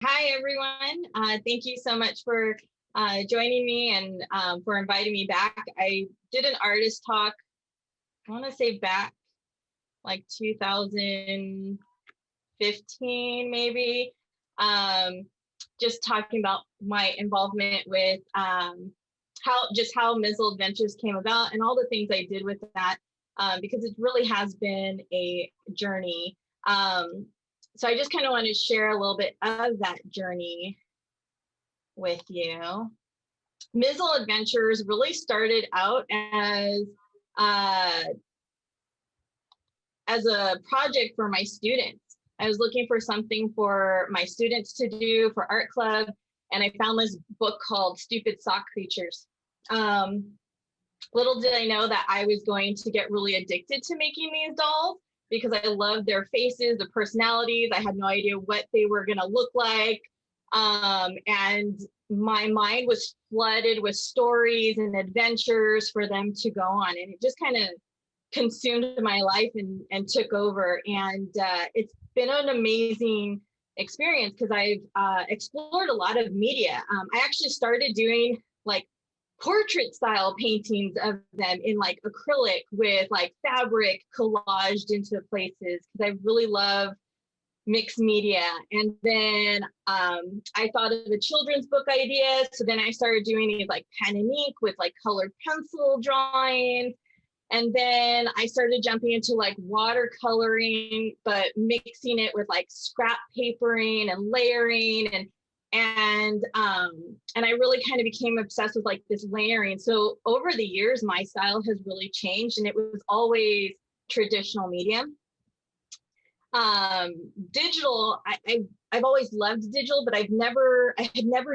Hi, everyone. Thank you so much for joining me and for inviting me back. I did an artist talk, I want to say back like 2015, maybe, just talking about my involvement with how Mizzle Adventures came about and all the things I did with that, because it really has been a journey. So I just kind of want to share a little bit of that journey with you. Mizzle Adventures really started out as a project for my students. I was looking for something for my students to do for art club, and I found this book called Stupid Sock Creatures. Little did I know that I was going to get really addicted to making these dolls because I loved their faces, the personalities. I had no idea what they were going to look like. And my mind was flooded with stories and adventures for them to go on. And it just kind of consumed my life and took over. And it's been an amazing experience because I've explored a lot of media. I actually started doing like portrait style paintings of them in like acrylic with like fabric collaged into places because I really love mixed media. And then I thought of a children's book idea. So then I started doing these like pen and ink with like colored pencil drawings. And then I started jumping into like watercoloring, but mixing it with like scrap papering and layering and I really kind of became obsessed with like this layering. So over the years, my style has really changed, and it was always traditional medium. Digital, I've always loved digital, but I had never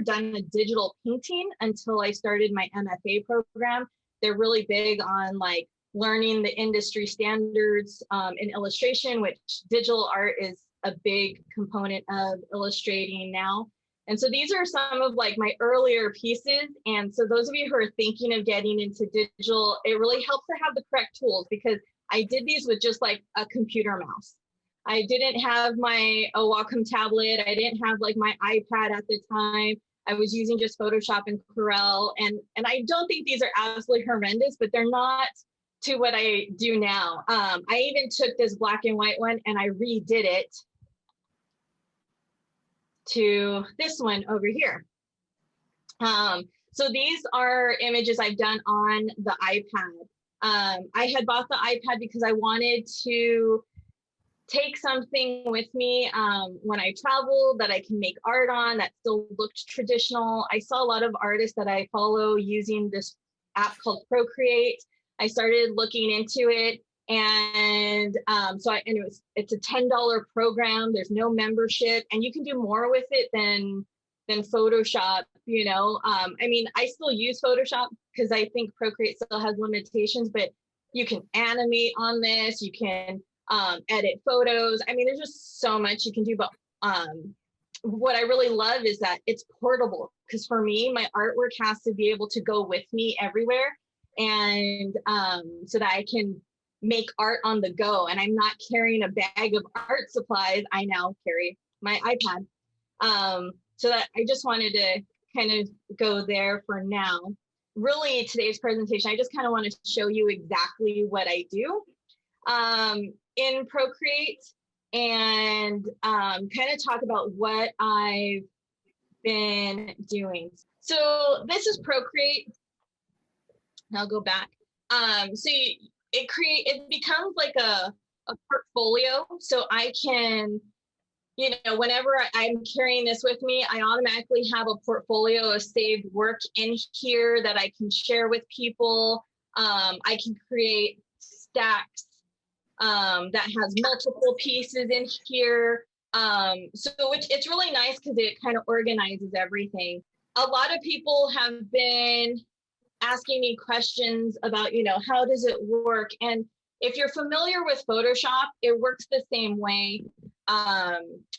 done a digital painting until I started my MFA program. They're really big on like learning the industry standards in illustration, which digital art is a big component of illustrating now. And so these are some of like my earlier pieces. And so those of you who are thinking of getting into digital, it really helps to have the correct tools because I did these with just like a computer mouse. I didn't have my Wacom tablet. I didn't have like my iPad at the time. I was using just Photoshop and Corel. And I don't think these are absolutely horrendous, but they're not to what I do now. I even took this black and white one and I redid it to this one over here. So these are images I've done on the iPad. I had bought the iPad because I wanted to take something with me when I travel that I can make art on that still looked traditional. I saw a lot of artists that I follow using this app called Procreate. I started looking into it, and it's a $10 program. There's no membership, and you can do more with it than Photoshop. You know, I mean, I still use Photoshop because I think Procreate still has limitations, but you can animate on this. You can edit photos. I mean, there's just so much you can do. But what I really love is that it's portable, because for me, my artwork has to be able to go with me everywhere, and so that I can make art on the go. And I'm not carrying a bag of art supplies. I now carry my iPad. So that I just wanted to kind of go there for now. Really, today's presentation, I just kind of want to show you exactly what I do in Procreate, and kind of talk about what I've been doing. So this is Procreate. I'll go back. So it becomes like a portfolio. So I can, you know, whenever I'm carrying this with me, I automatically have a portfolio of saved work in here that I can share with people. I can create stacks that has multiple pieces in here. So it's really nice because it kind of organizes everything. A lot of people have been asking me questions about, you know, how does it work? And if you're familiar with Photoshop, it works the same way.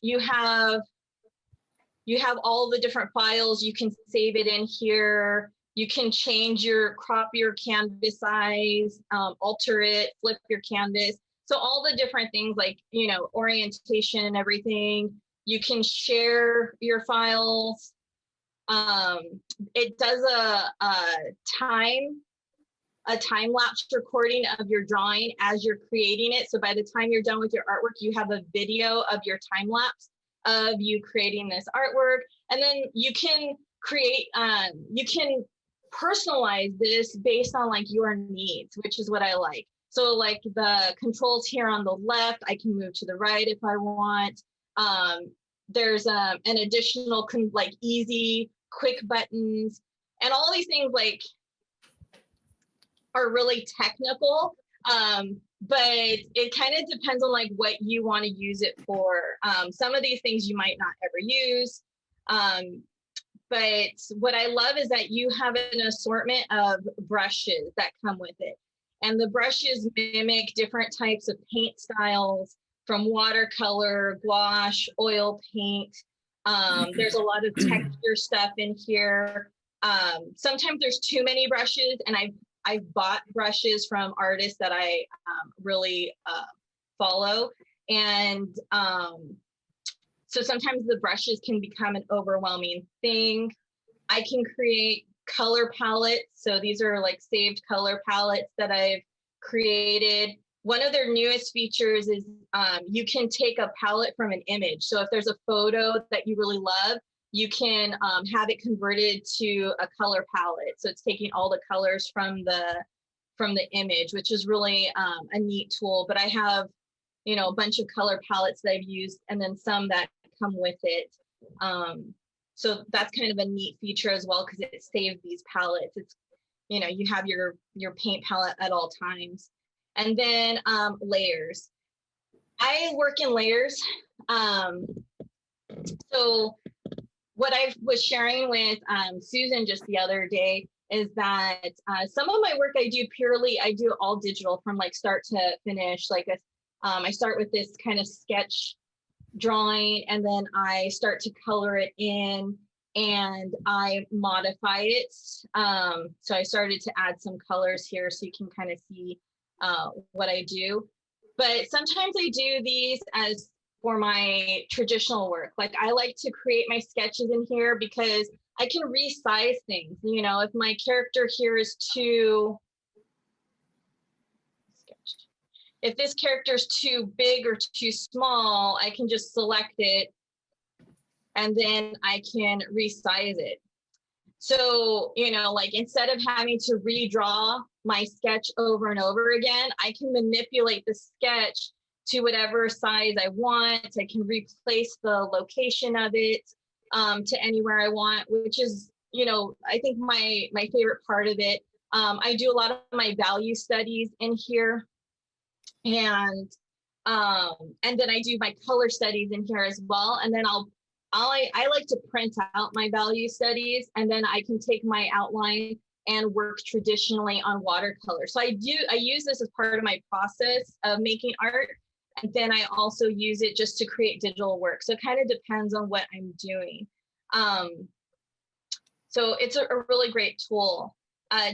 You have all the different files. You can save it in here. You can crop your canvas size, alter it, flip your canvas. So all the different things like, you know, orientation and everything. You can share your files. It does a time lapse recording of your drawing as you're creating it. So by the time you're done with your artwork, you have a video of your time lapse of you creating this artwork. And then you can create, you can personalize this based on like your needs, which is what I like. So like the controls here on the left, I can move to the right if I want. There's an additional like easy, quick buttons, and all these things like are really technical, but it kind of depends on like what you want to use it for. Some of these things you might not ever use, but what I love is that you have an assortment of brushes that come with it, and the brushes mimic different types of paint styles, from watercolor, gouache, oil paint. There's a lot of texture stuff in here. Sometimes there's too many brushes, and I've bought brushes from artists that I really follow. And so sometimes the brushes can become an overwhelming thing. I can create color palettes. So these are like saved color palettes that I've created. One of their newest features is you can take a palette from an image. So if there's a photo that you really love, you can have it converted to a color palette. So it's taking all the colors from the image, which is really a neat tool. But I have, you know, a bunch of color palettes that I've used, and then some that come with it. So that's kind of a neat feature as well, because it saves these palettes. It's, you know, you have your paint palette at all times. And then layers. I work in layers. So what I was sharing with Susan just the other day is that some of my work I do all digital from like start to finish. Like I start with this kind of sketch drawing, and then I start to color it in and I modify it. So I started to add some colors here so you can kind of see what I do. But sometimes I do these as for my traditional work. Like I like to create my sketches in here because I can resize things. You know, if my character here is too, if this character is too big or too small, I can just select it and then I can resize it. So, you know, like instead of having to redraw my sketch over and over again, I can manipulate the sketch to whatever size I want. I can replace the location of it to anywhere I want, which is, you know, I think my favorite part of it. I do a lot of my value studies in here, and then I do my color studies in here as well. And then I like to print out my value studies, and then I can take my outline and work traditionally on watercolor. So I use this as part of my process of making art. And then I also use it just to create digital work. So it kind of depends on what I'm doing. So it's a really great tool.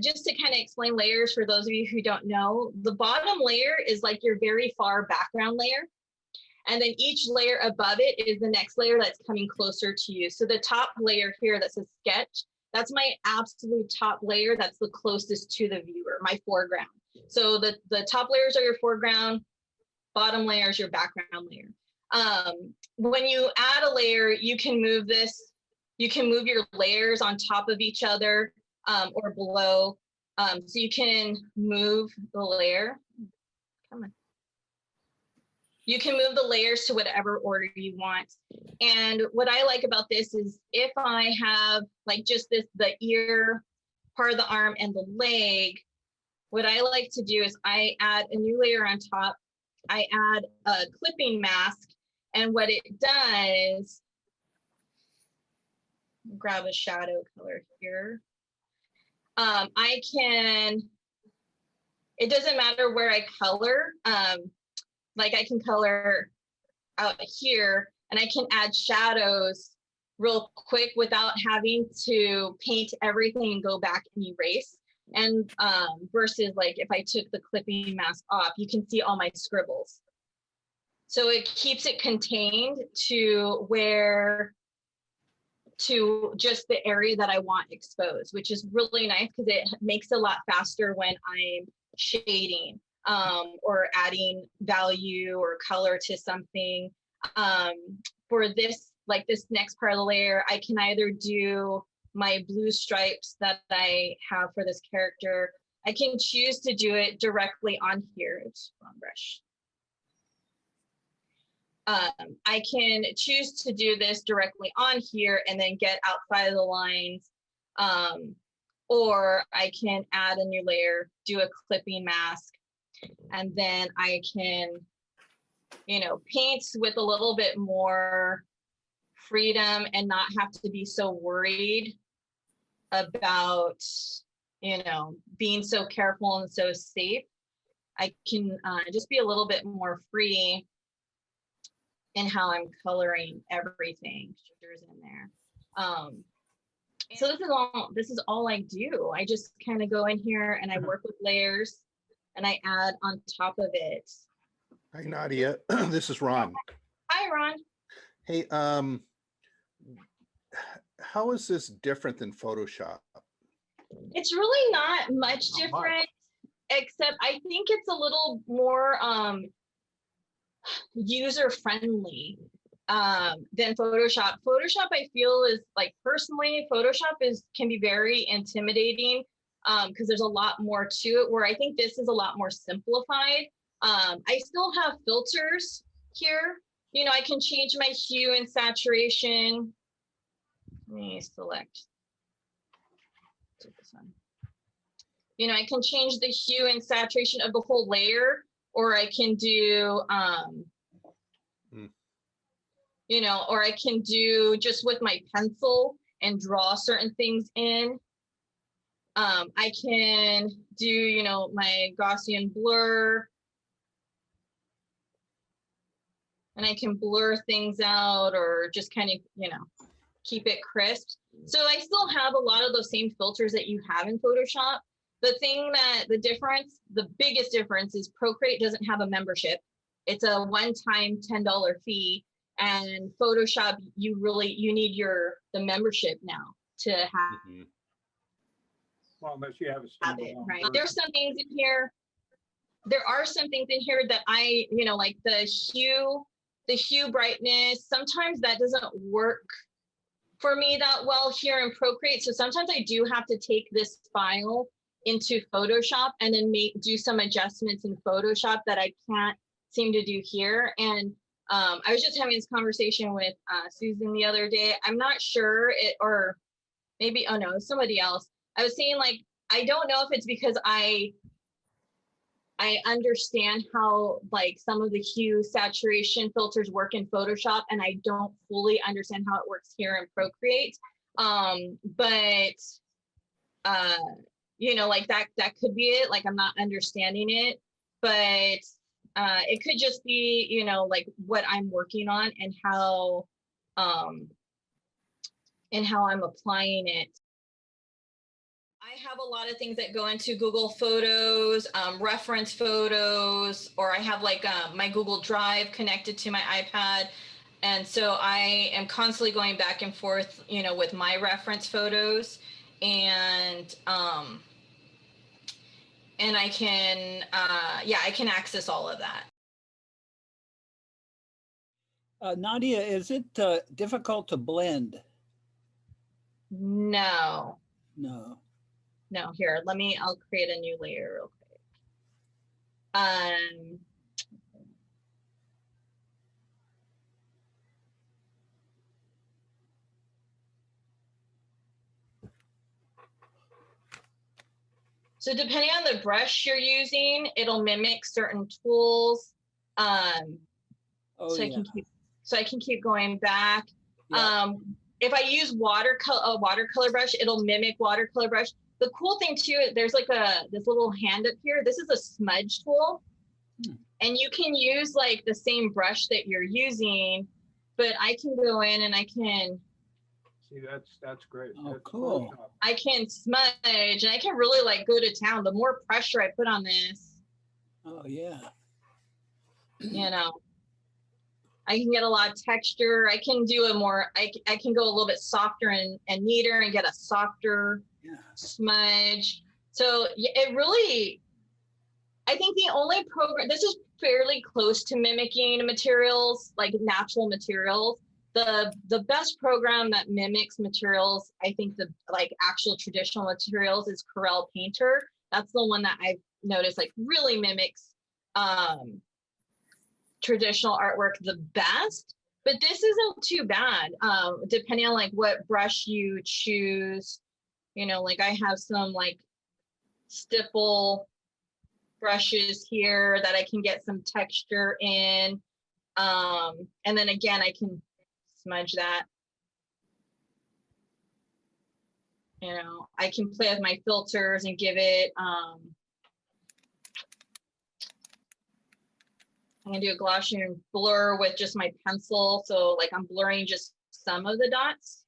Just to kind of explain layers for those of you who don't know, the bottom layer is like your very far background layer. And then each layer above it is the next layer that's coming closer to you. So the top layer here that says sketch, that's my absolute top layer. That's the closest to the viewer, my foreground. So the top layers are your foreground, bottom layer is your background layer. When you add a layer, you can move this, you can move your layers on top of each other or below. So you can move the layer. Come on. You can move the layers to whatever order you want. And what I like about this is if I have like just this, the ear, part of the arm, and the leg, what I like to do is I add a new layer on top. I add a clipping mask, and what it does, grab a shadow color here. I can, it doesn't matter where I color. Like I can color out here and I can add shadows real quick without having to paint everything and go back and erase. And versus like if I took the clipping mask off, you can see all my scribbles. So it keeps it contained to just the area that I want exposed, which is really nice because it makes it a lot faster when I'm shading or adding value or color to something. For this, like this next part of the layer, I can either do my blue stripes that I have for this character. I can choose to do it directly on here. It's wrong brush. I can choose to do this directly on here and then get outside of the lines. Or I can add a new layer, do a clipping mask, and then I can, you know, paint with a little bit more freedom and not have to be so worried about, you know, being so careful and so safe. I can just be a little bit more free in how I'm coloring everything. Shaders in there. So this is all I do. I just kind of go in here and I work with layers and I add on top of it. Hi, Nadia. This is Ron. Hi, Ron. Hey, how is this different than Photoshop? It's really not much different, except I think it's a little more user-friendly than Photoshop. Photoshop, I feel, is like, personally, Photoshop can be very intimidating because there's a lot more to it, where I think this is a lot more simplified. I still have filters here. You know, I can change my hue and saturation. Let me select this one. You know, I can change the hue and saturation of the whole layer, or I can do, you know, or I can do just with my pencil and draw certain things in. I can do, you know, my Gaussian blur, and I can blur things out or just kind of, you know, keep it crisp. So I still have a lot of those same filters that you have in Photoshop. The biggest difference is Procreate doesn't have a membership. It's a one-time $10 fee, and Photoshop, you need the membership now to have. Well, unless you have a standalone right. version. There's some things in here. There are some things in here that I, you know, like the hue brightness. Sometimes that doesn't work for me that well here in Procreate. So sometimes I do have to take this file into Photoshop and then do some adjustments in Photoshop that I can't seem to do here. And I was just having this conversation with Susan the other day. I'm not sure or maybe, oh no, somebody else. I was saying, like, I don't know if it's because I understand how, like, some of the hue saturation filters work in Photoshop, and I don't fully understand how it works here in Procreate. You know, like that could be it. Like, I'm not understanding it, but it could just be, you know, like what I'm working on and how I'm applying it. I have a lot of things that go into Google Photos, reference photos, or I have like my Google Drive connected to my iPad. And so I am constantly going back and forth, you know, with my reference photos, and I can, I can access all of that. Nadia, is it difficult to blend? No. No. Here, I'll create a new layer real quick. So depending on the brush you're using, it'll mimic certain tools. I can keep going back. Yeah. If I use a watercolor brush, it'll mimic watercolor brush. The cool thing too, there's like this little hand up here. This is a smudge tool, and you can use like the same brush that you're using, but I can go in and I can. See, that's great. Oh, that's cool. I can smudge, and I can really like go to town. The more pressure I put on this. Oh yeah. You know. I can get a lot of texture. I can do a more, I can go a little bit softer and neater and get a softer smudge. So it really, I think the only program, this is fairly close to mimicking materials, like natural materials. The best program that mimics materials, I think the like actual traditional materials is Corel Painter. That's the one that I've noticed like really mimics traditional artwork the best. But this isn't too bad, depending on like what brush you choose. You know, like I have some like stipple brushes here that I can get some texture in. And then again, I can smudge that. You know, I can play with my filters and give it, I'm gonna do a Gaussian blur with just my pencil. So like I'm blurring just some of the dots.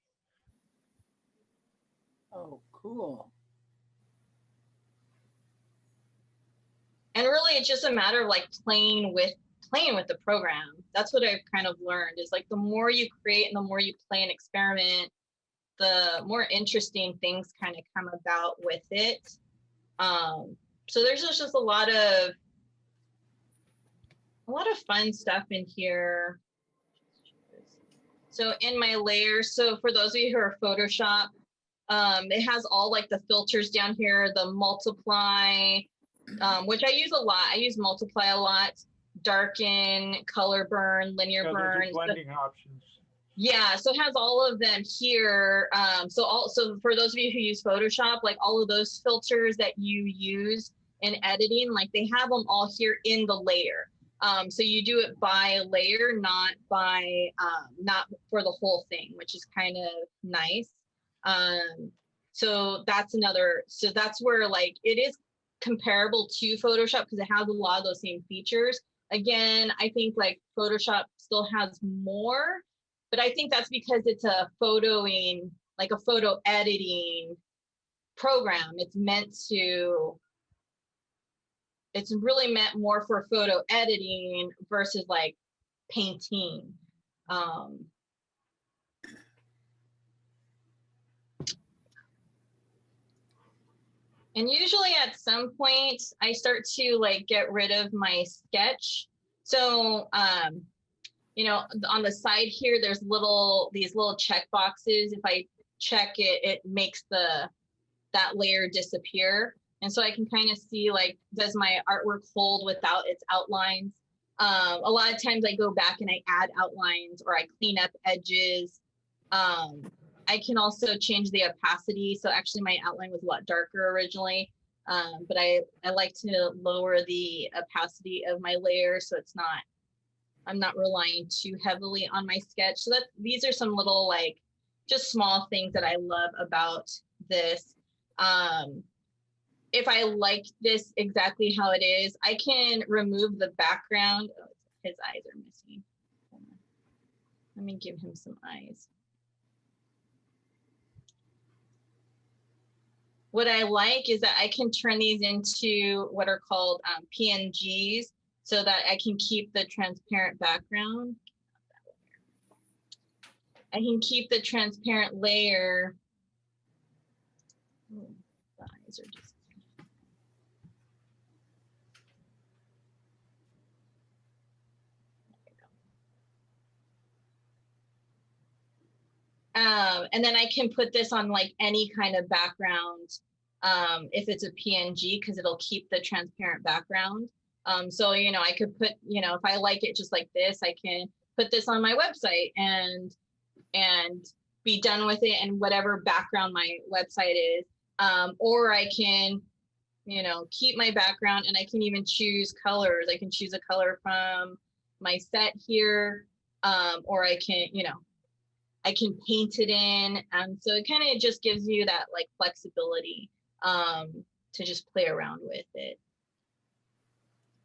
Oh, cool. And really it's just a matter of like playing with the program. That's what I've kind of learned is like the more you create and the more you play and experiment, the more interesting things kind of come about with it. So there's just a lot of fun stuff in here. So in my layers, so for those of you who are Photoshop, it has all like the filters down here, the multiply, which I use a lot. I use multiply a lot, darken, color burn, linear burn. Blending options. Yeah, so it has all of them here. So for those of you who use Photoshop, like all of those filters that you use in editing, like they have them all here in the layer. So you do it by layer, not for the whole thing, which is kind of nice. So that's where like it is comparable to Photoshop because it has a lot of those same features. Again, I think like Photoshop still has more, but I think that's because it's a photo editing program. It's really meant more for photo editing versus like painting. And usually at some point I start to like get rid of my sketch. So, you know, on the side here, there's these little check boxes. If I check it, it makes that layer disappear. And so I can kind of see like, does my artwork hold without its outlines? A lot of times I go back and I add outlines or I clean up edges. I can also change the opacity. So actually my outline was a lot darker originally, but I like to lower the opacity of my layer so I'm not relying too heavily on my sketch. So these are some little like just small things that I love about this. If I like this exactly how it is, I can remove the background. Oh, his eyes are missing. Let me give him some eyes. What I like is that I can turn these into what are called PNGs so that I can keep the transparent background. I can keep the transparent layer. Oh, the eyes are just. And then I can put this on like any kind of background if it's a PNG because it'll keep the transparent background. So, you know, I could put, you know, if I like it just like this, I can put this on my website and be done with it and whatever background my website is. Or I can, you know, keep my background and I can even choose colors. I can choose a color from my set here, or I can, you know, I can paint it in. So it kind of just gives you that like flexibility to just play around with it.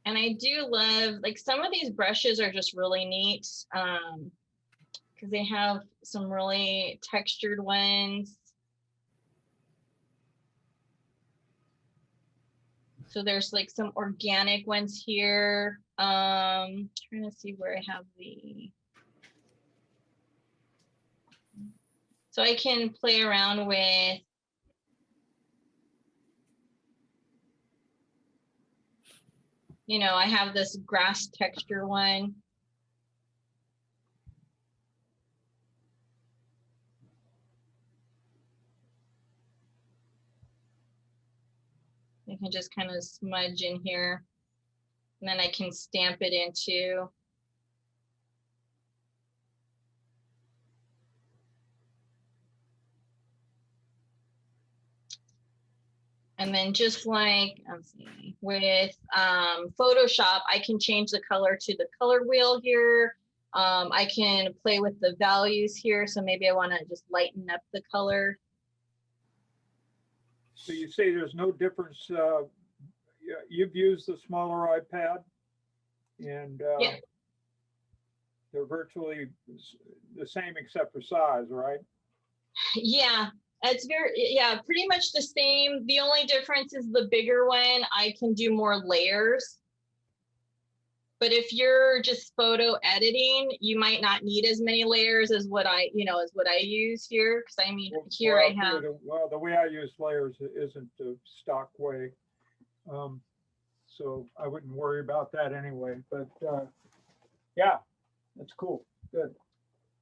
And I do love, like some of these brushes are just really neat because they have some really textured ones. So there's like some organic ones here. Trying to see where I have So I can play around with, you know, I have this grass texture one. I can just kind of smudge in here, and then I can stamp it into. And then just like, let's see, with Photoshop, I can change the color to the color wheel here. I can play with the values here. So maybe I want to just lighten up the color. So you say there's no difference. You've used the smaller iPad, and Yeah. they're virtually the same except for size, right? Yeah, it's pretty much the same. The only difference is the bigger one, I can do more layers. But if you're just photo editing, you might not need as many layers as what I use here. Because I mean, here I have. Well, the way I use layers isn't the stock way. So I wouldn't worry about that anyway. But yeah, that's cool. Good.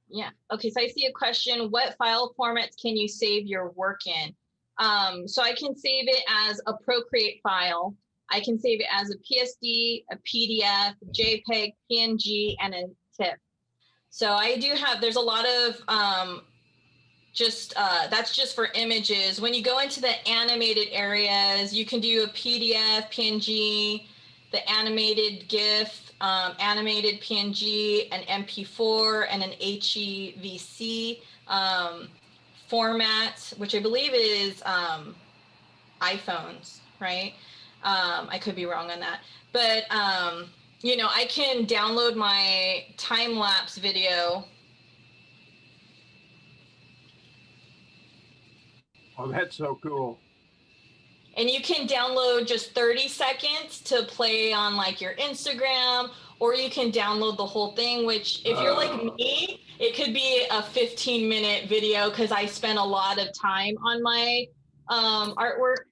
Yeah. Okay. So I see a question. What file formats can you save your work in? So I can save it as a Procreate file. I can save it as a PSD, a PDF, JPEG, PNG, and a TIFF. So I do have, there's a lot of that's just for images. When you go into the animated areas, you can do a PDF, PNG, the animated GIF, animated PNG, an MP4, and an HEVC format, which I believe is iPhones, right? I could be wrong on that, but you know, I can download my time-lapse video. Oh, that's so cool. And you can download just 30 seconds to play on like your Instagram, or you can download the whole thing, which if you're like me, it could be a 15-minute video because I spent a lot of time on my artwork.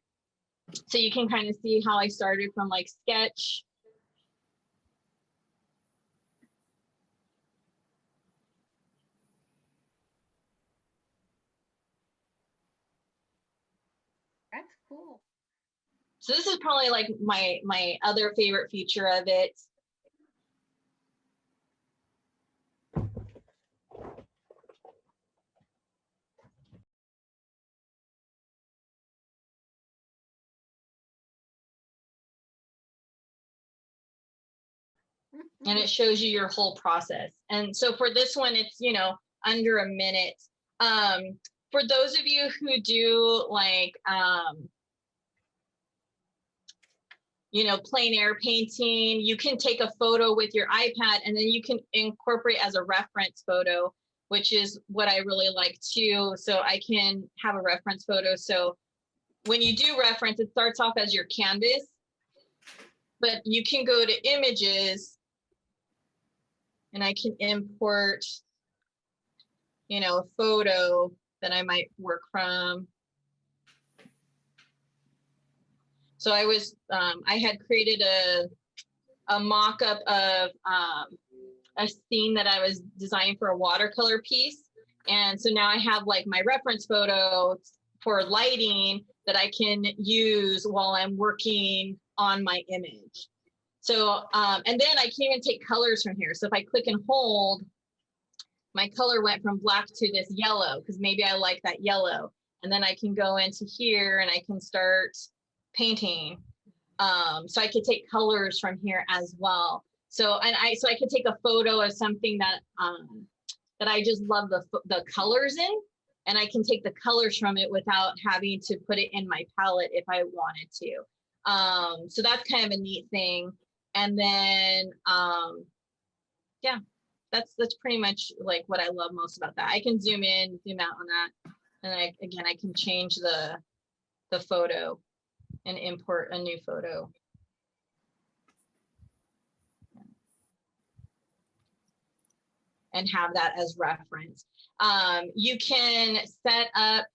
So you can kind of see how I started from like sketch. That's cool. So this is probably like my other favorite feature of it. And it shows you your whole process. And so for this one, it's, you know, under a minute. For those of you who do like, you know, plein air painting, you can take a photo with your iPad and then you can incorporate as a reference photo, which is what I really like too. So I can have a reference photo. So when you do reference, it starts off as your canvas, but you can go to images and I can import, you know, a photo that I might work from. So I was, I had created a mock-up of a scene that I was designing for a watercolor piece. And so now I have like my reference photo for lighting that I can use while I'm working on my image. So, and then I can even take colors from here. So if I click and hold, my color went from black to this yellow, because maybe I like that yellow. And then I can go into here and I can start painting. So I could take colors from here as well. So, and I could take a photo of something that, that I just love the colors in, and I can take the colors from it without having to put it in my palette if I wanted to. So that's kind of a neat thing. And then, yeah, that's pretty much like what I love most about that. I can zoom in, zoom out on that. And I can change the photo and import a new photo. and have that as reference. You can set up,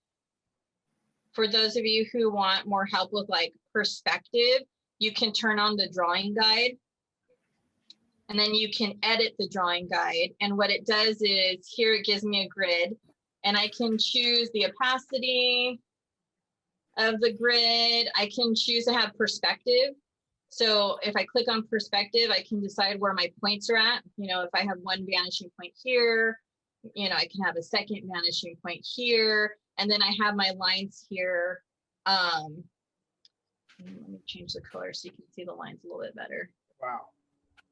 for those of you who want more help with like perspective, you can turn on the drawing guide, and then you can edit the drawing guide. And what it does is here it gives me a grid, and I can choose the opacity of the grid. I can choose to have perspective. So if I click on perspective, I can decide where my points are at. You know, if I have one vanishing point here, you know, I can have a second vanishing point here, and then I have my lines here. Let me change the color so you can see the lines a little bit better. Wow.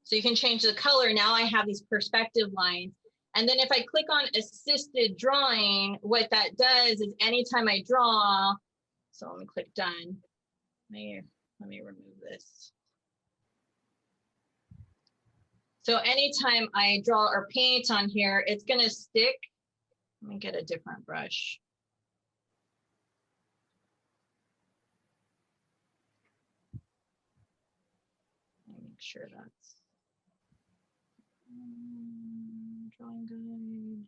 So you can change the color. Now I have these perspective lines. And then if I click on assisted drawing, what that does is anytime I draw, so let me click done. Let me remove this. So anytime I draw or paint on here, it's gonna stick. Let me get a different brush. Let me make sure that's drawing guide.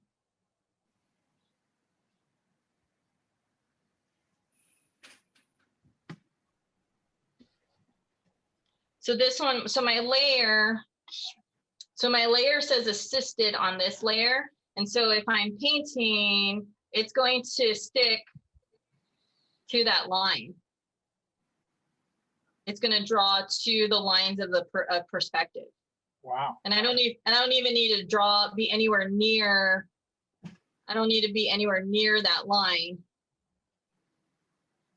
So this one, so my layer says assisted on this layer. And so if I'm painting, it's going to stick to that line. It's going to draw to the lines of the perspective. Wow. And I don't even need to be anywhere near. I don't need to be anywhere near that line.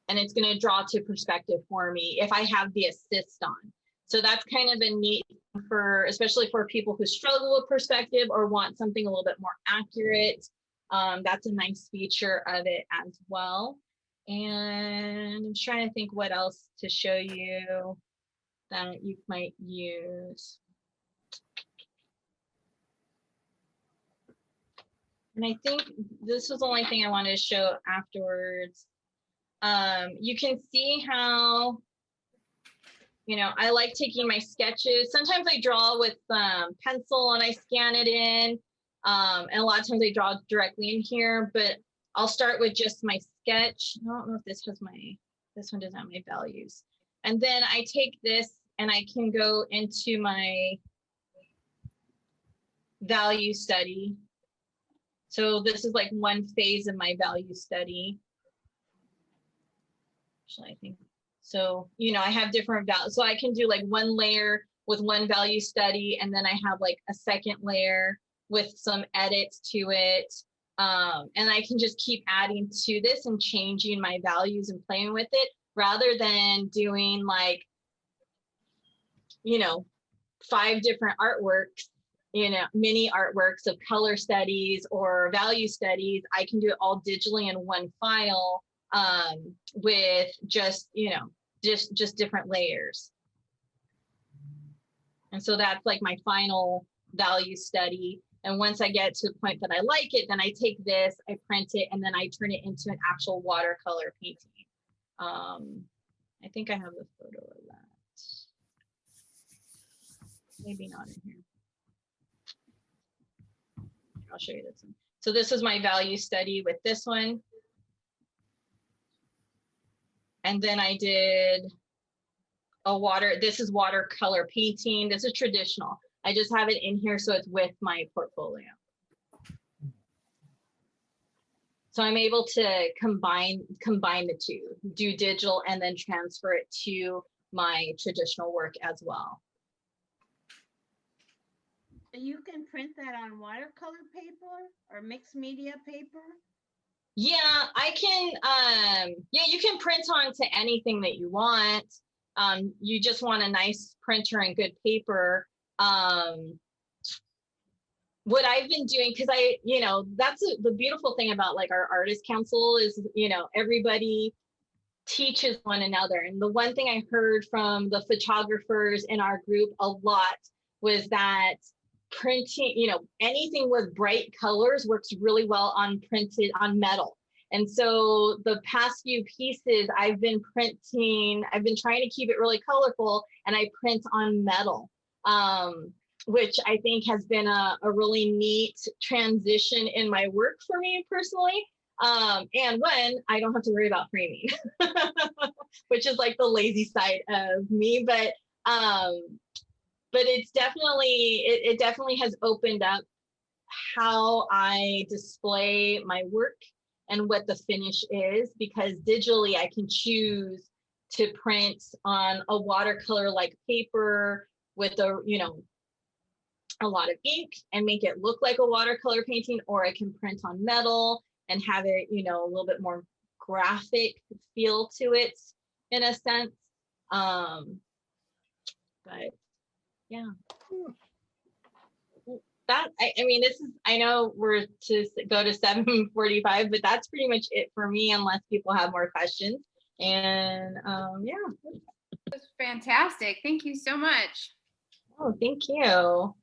And it's going to draw to perspective for me if I have the assist on. So that's kind of a neat for, especially for people who struggle with perspective or want something a little bit more accurate. That's a nice feature of it as well. And I'm trying to think what else to show you that you might use. And I think this was the only thing I wanted to show afterwards. You can see how, you know, I like taking my sketches. Sometimes I draw with pencil and I scan it in. And a lot of times I draw directly in here, but I'll start with just my sketch. I don't know if this has this one doesn't have my values. And then I take this and I can go into my value study. So this is like one phase of my value study. Actually, I think so. You know, I have different values, so I can do like one layer with one value study, and then I have like a second layer with some edits to it. And I can just keep adding to this and changing my values and playing with it, rather than doing like, you know, 5 different artworks, you know, mini artworks of color studies or value studies. I can do it all digitally in one file with just, you know, just different layers. And so that's like my final value study. And once I get to the point that I like it, then I take this, I print it, and then I turn it into an actual watercolor painting. I think I have the photo of that. Maybe not in here. I'll show you this one. So this is my value study with this one. And then I did this is watercolor painting. This is traditional. I just have it in here so it's with my portfolio. So I'm able to combine the two, do digital and then transfer it to my traditional work as well. You can print that on watercolor paper or mixed media paper? Yeah, I can, yeah, you can print onto anything that you want. You just want a nice printer and good paper. What I've been doing, because you know, that's the beautiful thing about like our artist council is, you know, everybody teaches one another. And the one thing I heard from the photographers in our group a lot was that printing, you know, anything with bright colors works really well on printed on metal. And so the past few pieces I've been trying to keep it really colorful, and I print on metal. which I think has been a really neat transition in my work for me personally. And when I don't have to worry about framing, which is like the lazy side of me, but it's definitely, it definitely has opened up how I display my work and what the finish is, because digitally I can choose to print on a watercolor like paper with a, you know, a lot of ink and make it look like a watercolor painting, or I can print on metal and have it, you know, a little bit more graphic feel to it in a sense. But yeah. That, I mean, this is, I know we're to go to 7:45, but that's pretty much it for me, unless people have more questions. And yeah. That's fantastic. Thank you so much. Oh, thank you.